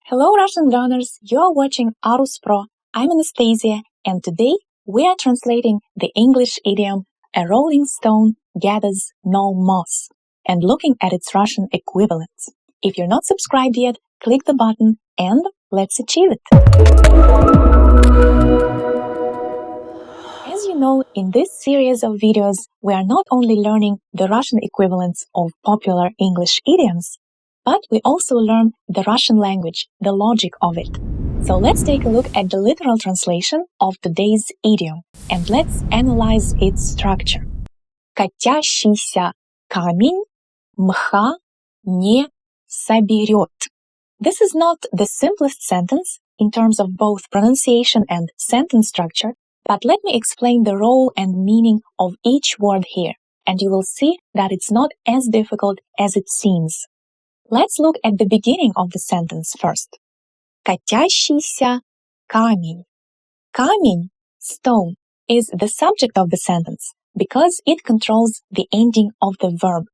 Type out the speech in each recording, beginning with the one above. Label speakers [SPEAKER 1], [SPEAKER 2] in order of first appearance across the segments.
[SPEAKER 1] Hello Russian learners, you are watching ARusPro. I'm Anastasia and today we are translating the English idiom "a rolling stone gathers no moss" and looking at its Russian equivalents. If you're not subscribed yet, click the button and let's achieve it. As you know, in this series of videos, we are not only learning the Russian equivalents of popular English idioms, but we also learn the Russian language, the logic of it. So let's take a look at the literal translation of today's idiom, and let's analyze its structure. Катящийся камень мха не соберет. This is not the simplest sentence in terms of both pronunciation and sentence structure, but let me explain the role and meaning of each word here, and you will see that it's not as difficult as it seems. Let's look at the beginning of the sentence first. Катящийся камень. Камень, stone, is the subject of the sentence because it controls the ending of the verb.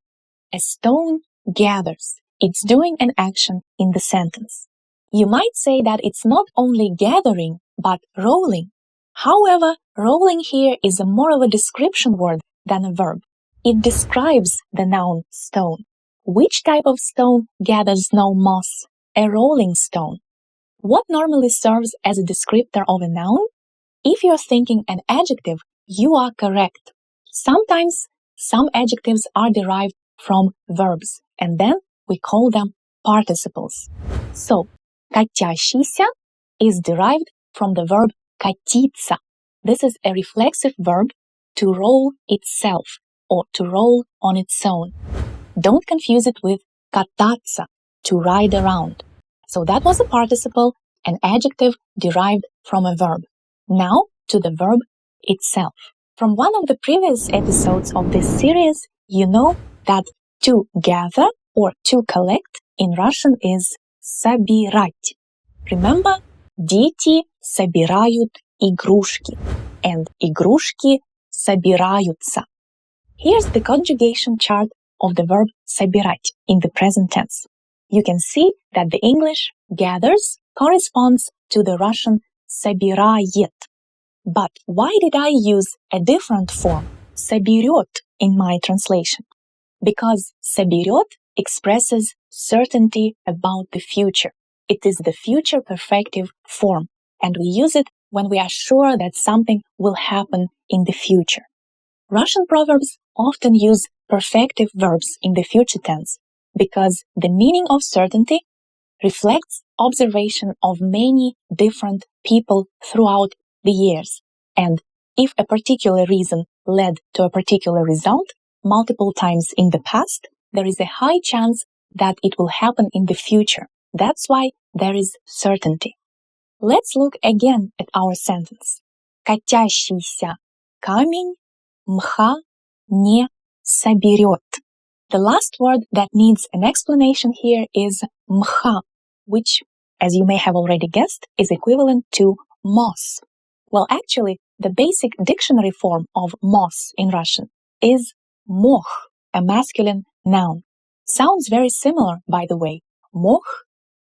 [SPEAKER 1] A stone gathers. It's doing an action in the sentence. You might say that it's not only gathering, but rolling. However, rolling here is more of a description word than a verb. It describes the noun stone. Which type of stone gathers no moss? A rolling stone. What normally serves as a descriptor of a noun? If you're thinking an adjective, you are correct. Sometimes some adjectives are derived from verbs, and then we call them participles. So, катящийся is derived from the verb катиться. This is a reflexive verb to roll itself or to roll on its own. Don't confuse it with кататься, to ride around. So that was a participle, an adjective derived from a verb. Now to the verb itself. From one of the previous episodes of this series, you know that to gather or to collect in Russian is собирать. Remember, дети собирают игрушки, and игрушки собираются. Here's the conjugation chart of the verb собирать in the present tense. You can see that the English gathers corresponds to the Russian собирает. But why did I use a different form, соберет, in my translation? Because соберет expresses certainty about the future. It is the future perfective form, and we use it when we are sure that something will happen in the future. Russian proverbs often use perfective verbs in the future tense because the meaning of certainty reflects observation of many different people throughout the years. And if a particular reason led to a particular result multiple times in the past, there is a high chance that it will happen in the future. That's why there is certainty. Let's look again at our sentence. Катящийся камень мха не соберет. The last word that needs an explanation here is mcha, which, as you may have already guessed, is equivalent to moss. Well, actually, the basic dictionary form of moss in Russian is moh, a masculine noun. Sounds very similar, by the way. Moh,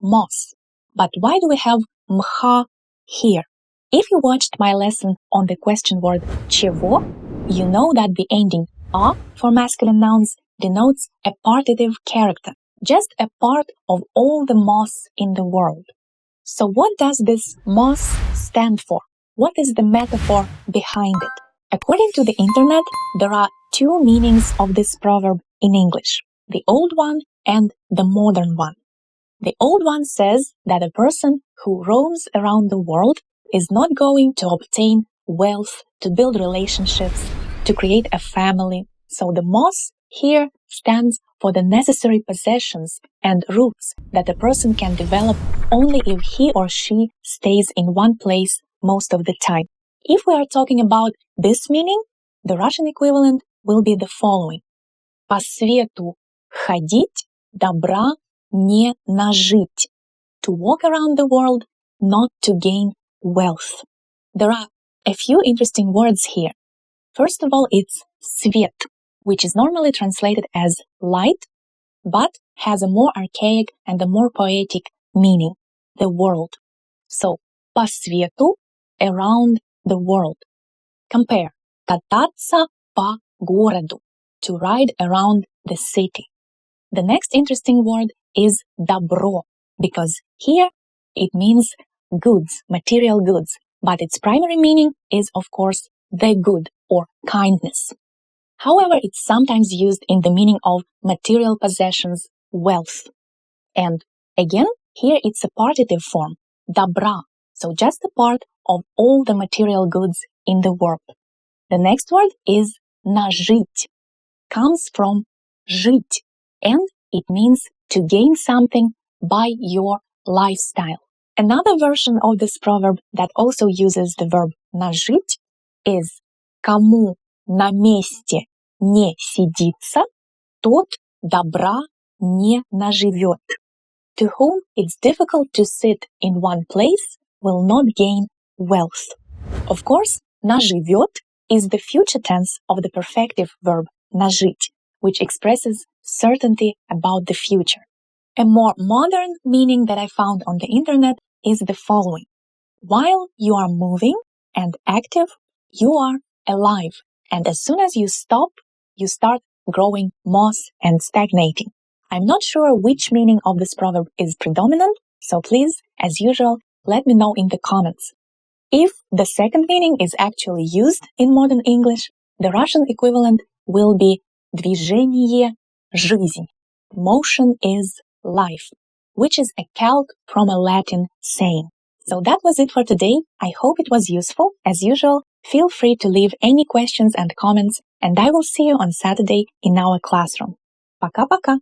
[SPEAKER 1] moss. But why do we have mcha here? If you watched my lesson on the question word чего, you know that the ending a for masculine nouns denotes a partitive character, just a part of all the moss in the world. So what does this moss stand for? What is the metaphor behind it? According to the internet, there are two meanings of this proverb in English, the old one and the modern one. The old one says that a person who roams around the world is not going to obtain wealth, to build relationships, to create a family. So the moss here stands for the necessary possessions and roots that a person can develop only if he or she stays in one place most of the time. If we are talking about this meaning, the Russian equivalent will be the following. По свету ходить, добра не нажить. To walk around the world, not to gain wealth. There are a few interesting words here. First of all, it's свет, which is normally translated as light, but has a more archaic and a more poetic meaning. the world. So, по свету, around the world. Compare. Кататься по городу, to ride around the city. The next interesting word is добро, because here it means goods, material goods, but its primary meaning is, of course, the good or kindness. However, it's sometimes used in the meaning of material possessions, wealth. And again, here it's a partitive form, добра, so just a part of all the material goods in the world. The next word is нажить, comes from жить, and it means to gain something by your lifestyle. Another version of this proverb that also uses the verb нажить is кому на месте не сидится, тот добра не наживет. To whom it's difficult to sit in one place will not gain wealth. Of course, наживет is the future tense of the perfective verb нажить, which expresses certainty about the future. A more modern meaning that I found on the internet is the following. While you are moving and active, you are alive. And as soon as you stop, you start growing moss and stagnating. I'm not sure which meaning of this proverb is predominant, so please, as usual, let me know in the comments. If the second meaning is actually used in modern English, the Russian equivalent will be движение – жизнь. Motion is life, which is a calque from a Latin saying. So that was it for today. I hope it was useful. As usual, feel free to leave any questions and comments, and I will see you on Saturday in our classroom. Пока-пока!